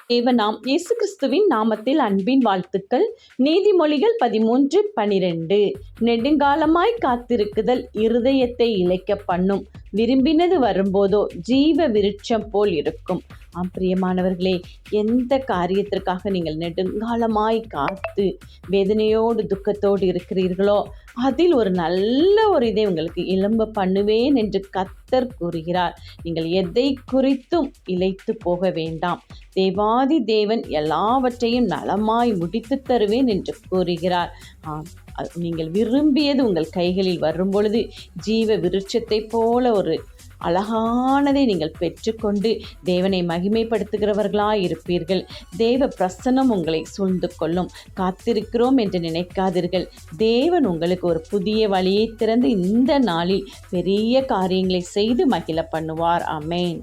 தேவனாம் இயேசு கிறிஸ்துவின் நாமத்தில் அன்பின் வாழ்த்துக்கள். நீதிமொழிகள் 13:12. நெடுங்காலமாய் காத்திருக்குதல் இருதயத்தை இளைக்க பண்ணும், விரும்பினது வரும்போதோ ஜீவ விருட்சம் போல் இருக்கும். பிரியமானவர்களே, எந்த காரியத்திற்காக நீங்கள் நெடுங்காலமாய் காத்து வேதனையோடு துக்கத்தோடு இருக்கிறீர்களோ அதில் ஒரு நல்ல ஒரு இதை உங்களுக்கு எழும்ப பண்ணுவேன் என்று கர்த்தர் கூறுகிறார். நீங்கள் எதை குறித்தும் இளைத்து போக வேண்டாம். தேவாதி தேவன் எல்லாவற்றையும் நலமாய் முடித்து தருவேன் என்று கூறுகிறார். நீங்கள் விரும்பியது உங்கள் கைகளில் வரும் பொழுது ஜீவ விருட்சத்தை போல ஒரு அழகானதை நீங்கள் பெற்றுக்கொண்டு தேவனை மகிமைப்படுத்துகிறவர்களாய் இருப்பீர்கள். தேவ பிரசன்னம் உங்களை சூழ்ந்து கொள்ளும். காத்திருக்கிறோம் என்று நினைக்காதீர்கள். தேவன் உங்களுக்கு ஒரு புதிய வழியை திறந்து இந்த நாளில் பெரிய காரியங்களை செய்து மகிழ பண்ணுவார். ஆமென்.